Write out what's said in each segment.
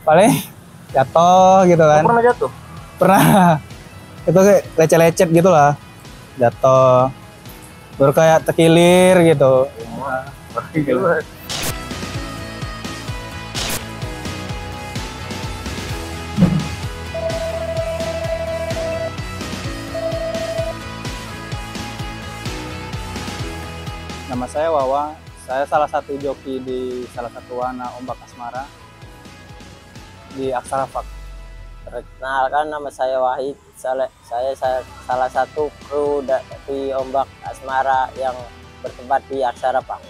paling jatuh gitu kan. Pernah jatuh? Pernah. Itu kayak lecet-lecet gitu lah, jatuh baru kayak terkilir gitu. Nama saya Wawa, saya salah satu joki di salah satu wahana ombak asmara di Aksara Park. Perkenalkan, nama saya Wahid. Saya salah satu kru di ombak asmara yang bertempat di Aksara Park.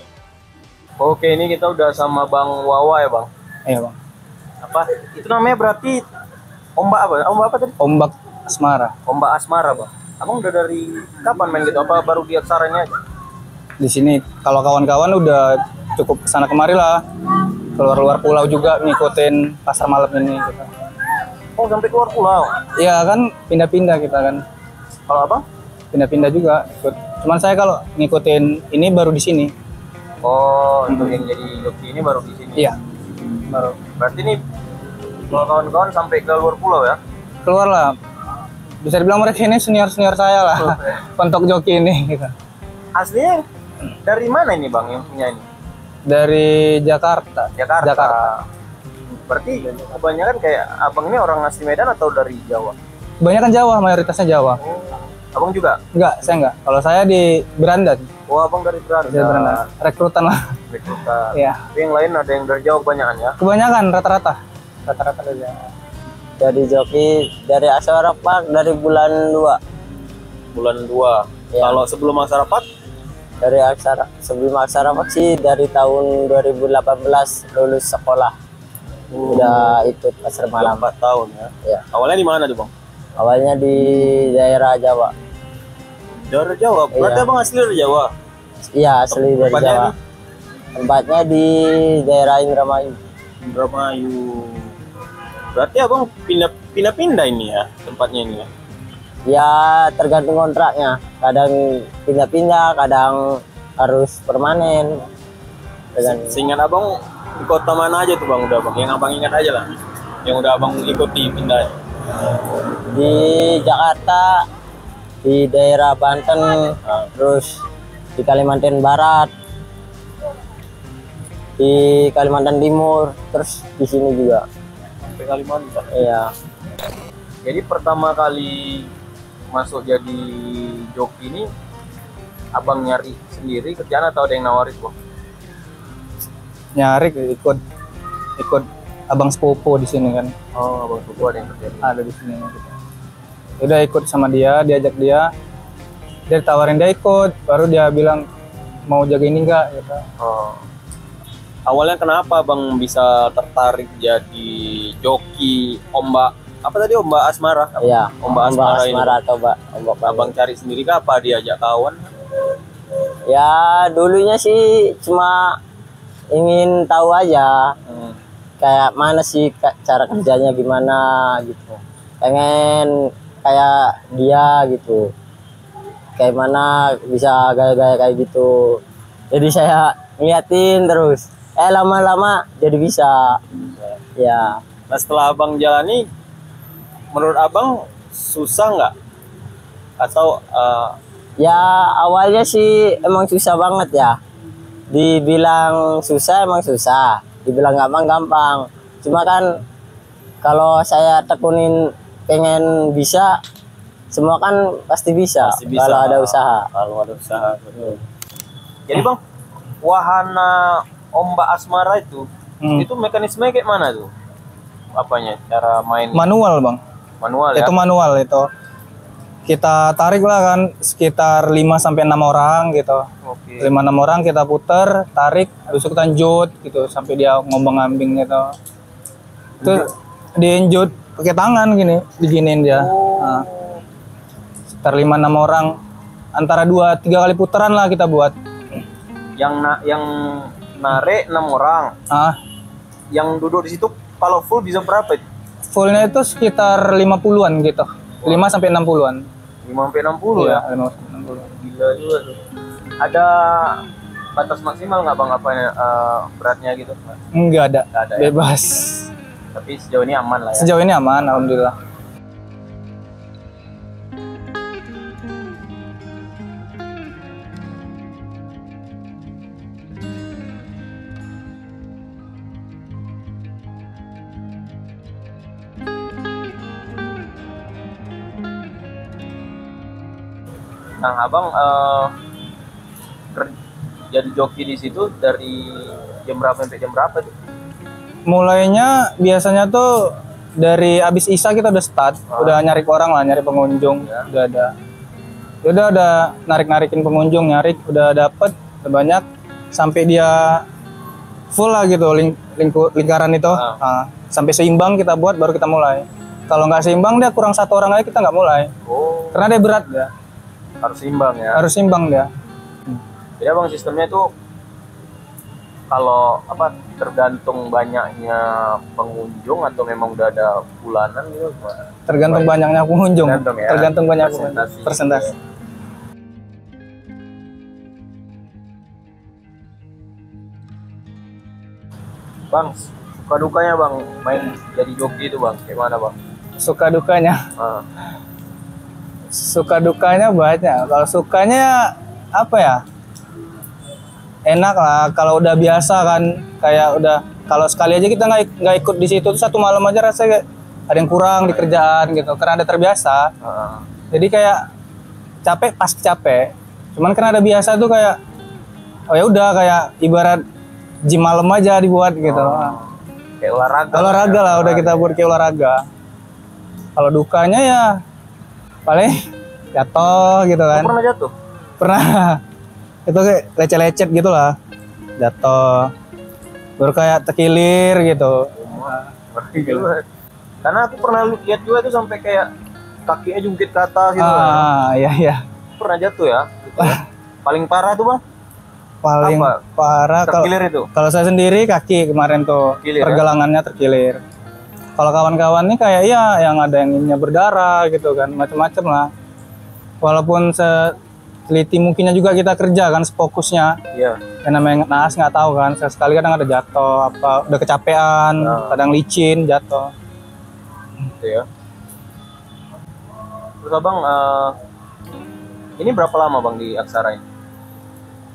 Oke, ini kita udah sama Bang Wawa ya Bang? Iya Bang. Apa? Itu namanya berarti ombak apa? Ombak apa tadi? Ombak asmara. Ombak asmara Bang. Abang udah dari kapan main gitu? Apa baru di Aksara ini aja? Di sini kalau kawan-kawan udah cukup kesana kemari lah, keluar-luar pulau juga ngikutin pasar malam ini gitu. Oh, sampai keluar pulau? Iya kan, pindah-pindah kita kan. Kalau Abang? Pindah-pindah juga ikut. Cuman saya kalau ngikutin ini baru di sini. Oh, untuk yang jadi joki ini baru di sini? Iya, baru. Berarti ini kalau kawan-kawan sampai ke luar pulau ya? Keluar lah. Bisa dibilang mereka ini senior-senior saya lah, untuk joki ini gitu. Aslinya dari mana ini Bang yang punya ini? Dari Jakarta. Jakarta. Berarti kebanyakan kayak Abang ini orang asli Medan atau dari Jawa? Kebanyakan Jawa, mayoritasnya Jawa. Oh, Abang juga? Enggak, saya enggak. Kalau saya di Berandan. Oh, Abang dari Berandan. Dari Berandan. Rekrutan lah. Rekrutan. Iya. Tapi yang lain ada yang dari Jawa kebanyakan ya? Kebanyakan rata-rata. Rata-rata dari Jawa. Jadi joki dari Aksara Park dari bulan 2. Bulan 2. Ya. Kalau sebelum Aksara Park? Sebelum Aksara Park sih dari tahun 2018 lulus sekolah. Udah ikut pasar malam. 4 tahun ya? Ya. Awalnya di mana tuh Bang? Awalnya di daerah Jawa. Dari Jawa? Berarti Iya. Abang asli dari Jawa? Iya, asli dari Tempatnya Jawa. Tempatnya di daerah Indramayu. Indramayu. Berarti Abang pindah-pindah ini ya tempatnya ini ya? Ya tergantung kontraknya. Kadang pindah-pindah, kadang harus permanen. Seingat Abang di kota mana aja tuh Bang udah Bang? Yang Abang ingat aja lah. Yang udah Abang ikuti pindah. Di Jakarta, di daerah Banten, terus di Kalimantan Barat, di Kalimantan Timur, terus di sini juga. Sampai Kalimantan. Iya. Jadi pertama kali masuk jadi joki ini Abang nyari sendiri kerjaan atau ada yang nawarin Bang? Nyari ikut abang sepupu di sini kan. Oh, Abang sepupu ada yang kerja. Ada di sini gitu. Udah ikut sama dia, diajak dia ditawarin, dia ikut, baru dia bilang mau jaga ini enggak gitu. Oh. Awalnya kenapa Bang bisa tertarik jadi joki ombak apa tadi, ombak asmara? Iya. Ombak asmara ini. Atau ombak Abang cari sendiri kah apa diajak kawan? Ya dulunya sih cuma ingin tahu aja kayak mana sih cara kerjanya gimana gitu. Pengen kayak dia gitu. Kayak mana bisa gaya-gaya kayak gitu. Jadi saya ngeliatin terus. Lama-lama jadi bisa. Ya. Nah setelah Abang jalani, menurut Abang susah nggak? Atau Ya awalnya sih emang susah banget ya. Dibilang susah emang susah, dibilang gampang. Cuma kan kalau saya tekunin pengen bisa, semua kan pasti bisa, kalau ada usaha. Kalau ada usaha. Jadi Bang, wahana ombak asmara itu mekanismenya kayak mana tuh? Apanya? Cara main? Manual Bang. Manual ya? Itu manual itu. Kita tarik lah kan sekitar 5-6 orang gitu. Oke. 5-6 orang kita puter, tarik, habis itu kita jut gitu sampai dia ngombang-ambing gitu. Itu diinjut pakai tangan gini, diginiin dia. Nah, sekitar 5-6 orang, antara 2-3 kali putaran lah kita buat. Yang narik 6 orang. Yang duduk di situ kalau full bisa berapa? Fullnya itu sekitar 50-an gitu. 5-60-an. 5-60 Iya, ya? 5-60. Gila juga tuh. Ada batas maksimal nggak Bang, apanya beratnya gitu? Enggak ada, Nggak ada ya? bebas. Tapi sejauh ini aman lah ya. Sejauh ini aman, alhamdulillah. Nah, abang jadi joki di situ dari jam berapa sampai jam berapa tuh? Mulainya biasanya tuh dari abis Isya kita udah start, udah nyari orang lah, nyari pengunjung, udah ada. Udah narik-narikin pengunjung, udah dapet, udah banyak, sampai dia full lah gitu lingkaran itu. Nah, sampai seimbang kita buat baru kita mulai. Kalau nggak seimbang dia kurang satu orang aja kita nggak mulai. Oh. Karena dia berat ya. Harus seimbang ya. Harus seimbang dia. Jadi abang sistemnya itu kalau apa tergantung banyaknya pengunjung atau memang udah ada bulanan gitu gimana? Tergantung banyaknya pengunjung. Tergantung ya. Tergantung banyak Persentase. persentase. Bang, suka dukanya bang main jadi joki itu bang, gimana bang? Suka dukanya. Ah. Suka dukanya banyak. Kalau sukanya apa ya? Enak lah. Kalau udah biasa kan, kayak udah kalau sekali aja kita nggak ikut di situ tuh satu malam aja rasanya ada yang kurang di kerjaan gitu. Karena ada terbiasa. Jadi kayak capek pasti capek. Cuman karena ada biasa tuh kayak oh ya udah kayak ibarat gym malam aja dibuat gitu. Kayak olahraga. Olahraga lah udah kita buat kayak olahraga. Kalau dukanya ya paling jatuh gitu kan. Pernah jatuh? Pernah. Itu kayak lecet-lecet gitu lah. Jatuh. Baru kayak terkilir gitu. Karena aku pernah lihat juga tuh sampai kayak kakinya jungkit ke atas gitu. Iya iya. Pernah jatuh ya? Gitu ya. Paling parah tuh bang? Paling Apa? parah Terkilir itu? kalau saya sendiri kaki kemarin tuh Terkilir, pergelangannya terkilir. Kalau kawan-kawan nih kayak ya yang ada yang ininya berdarah gitu kan, macam-macam lah. Walaupun seteliti mungkinnya juga kita kerja kan sefokusnya. Iya. Yang namanya naas nggak tahu kan, sekali kadang ada jatuh, apa udah kecapean, kadang licin jatuh. Gitu ya. Terus abang, ini berapa lama bang di Aksara ini?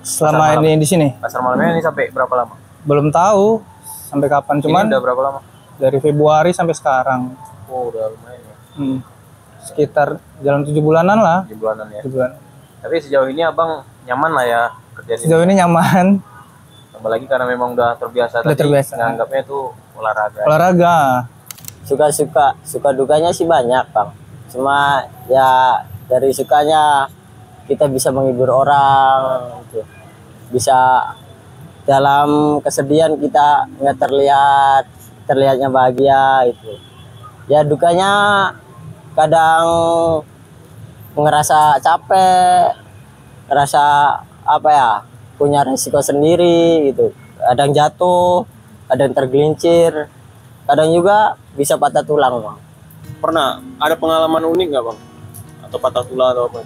Selama Pasar ini di sini Pasar malamnya ini sampai berapa lama? belum tahu sampai kapan, cuman Ini udah berapa lama? dari Februari sampai sekarang. Oh udah lumayan ya. Sekitar jalan 7 bulanan lah. 7 bulanan ya. 7 bulan. Tapi sejauh ini abang nyaman lah ya kerja di Sejauh ini nyaman. Apalagi karena memang udah terbiasa Udah tadi, terbiasa. nganggapnya itu olahraga. Olahraga. Suka dukanya sih banyak bang. Cuma ya dari sukanya kita bisa menghibur orang gitu. Bisa dalam kesedihan kita nggak terlihatnya bahagia itu. Ya dukanya kadang ngerasa capek, ngerasa apa ya, punya resiko sendiri gitu. Kadang jatuh, kadang tergelincir, kadang juga bisa patah tulang bang. Pernah ada pengalaman unik nggak bang? Atau patah tulang atau apa?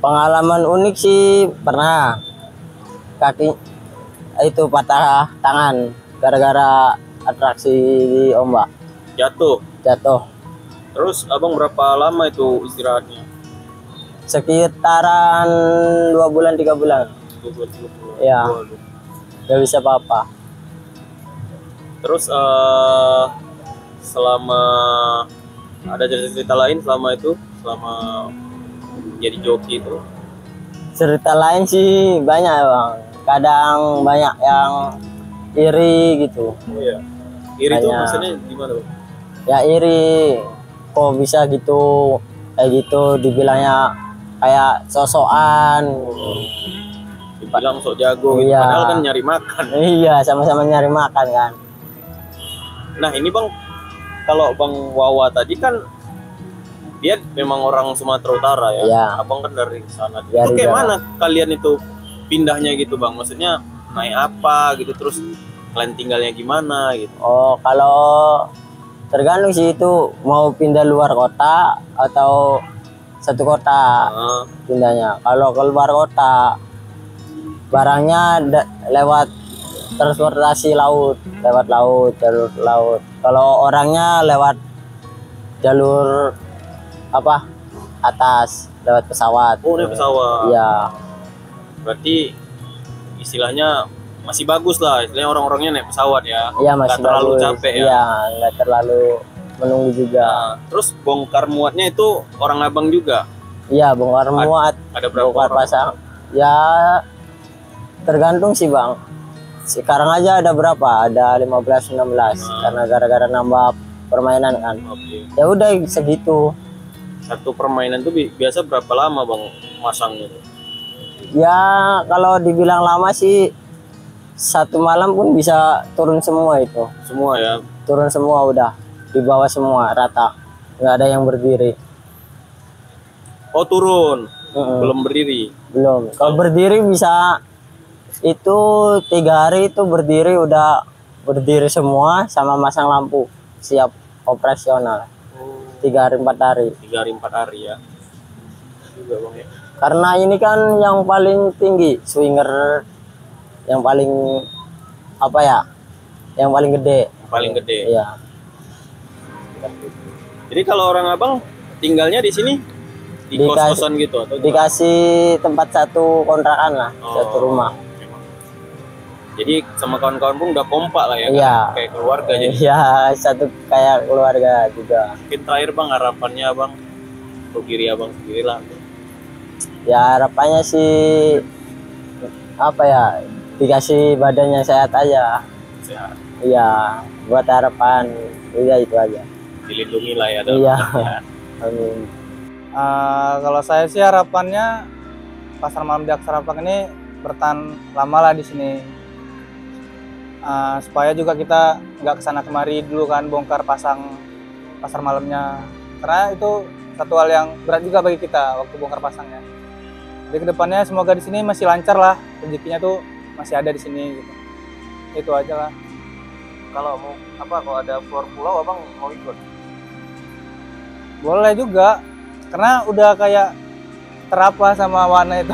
Pengalaman unik sih pernah, kaki itu patah tangan gara-gara atraksi ombak, Jatuh. Terus abang berapa lama itu istirahatnya? sekitaran 2 bulan 3 bulan. 2 bulan, 3 bulan. Ya. Waduh. Gak bisa apa-apa. Terus selama ada cerita lain selama jadi joki itu? Cerita lain sih banyak bang, kadang banyak yang iri gitu. Oh iya. Iri itu Banyak. maksudnya gimana bang? Ya iri, kok bisa gitu, kayak gitu dibilangnya kayak sosokan. Dibilang sok jago gitu, Iya. padahal kan nyari makan. Iya, sama-sama nyari makan kan. Nah ini bang, kalau bang Wawa tadi kan dia memang orang Sumatera Utara ya. Iya. Abang kan dari sana. Dari Itu kayak sana. mana kalian itu pindahnya gitu bang? Maksudnya naik apa gitu, terus kalian tinggalnya gimana gitu? Oh, kalau tergantung sih itu mau pindah luar kota atau satu kota pindahnya. Kalau ke luar kota barangnya lewat transportasi laut, lewat laut, jalur laut. Kalau orangnya lewat jalur apa? Atas, lewat pesawat. Oh, naik pesawat. Iya. Berarti istilahnya masih bagus lah, istilahnya orang-orangnya naik pesawat ya. Iya, masih Nggak terlalu bagus. capek ya. Iya, nggak terlalu menunggu juga. Nah, terus bongkar muatnya itu orang abang juga. Iya, bongkar muat, Ada berapa bongkar orang? pasang. Ya tergantung sih Bang. Sekarang aja ada berapa? Ada 15-16 karena gara-gara nambah permainan kan. Oke. Ya udah segitu. Satu permainan tuh biasa berapa lama bang masangnya tuh? Ya kalau dibilang lama sih 1 malam pun bisa turun semua itu. Semua ya. Turun semua udah di bawah semua rata. Nggak ada yang berdiri. Oh turun, Mm-mm. belum berdiri. Belum. Kalau berdiri bisa itu 3 hari itu berdiri udah berdiri semua sama masang lampu siap operasional. 3 hari 4 hari. 3 hari 4 hari ya. Juga bang ya. Karena ini kan yang paling tinggi swinger yang paling apa ya? Yang paling gede. Yang paling gede. Iya. Jadi kalau orang abang tinggalnya di sini di Dikasih- kos-kosan gitu atau gimana? Dikasih tempat satu kontrakan lah, Oh. satu rumah. Memang. Jadi sama kawan-kawan pun udah kompak lah ya, Iya. kan? Kayak keluarga jadi. Iya, satu kayak keluarga juga. Mungkin terakhir bang harapannya abang untuk diri abang sendiri lah. Ya harapannya sih apa ya? Dikasih badannya sehat aja. Sehat, Iya, buat harapan udah itu aja. dilindungi lah ya. dalam Iya. artian. Amin. Kalau saya sih harapannya pasar malam di Aksarapang ini bertahan lama lah di sini. Supaya juga kita nggak kesana kemari dulu kan bongkar pasang pasar malamnya. Karena itu satu hal yang berat juga bagi kita waktu bongkar pasangnya. Jadi kedepannya semoga di sini masih lancar lah, rezekinya tuh masih ada di sini gitu. Itu aja lah. Kalau mau kalau ada floor pulau abang mau ikut? Boleh juga, karena udah kayak terapa sama warna itu.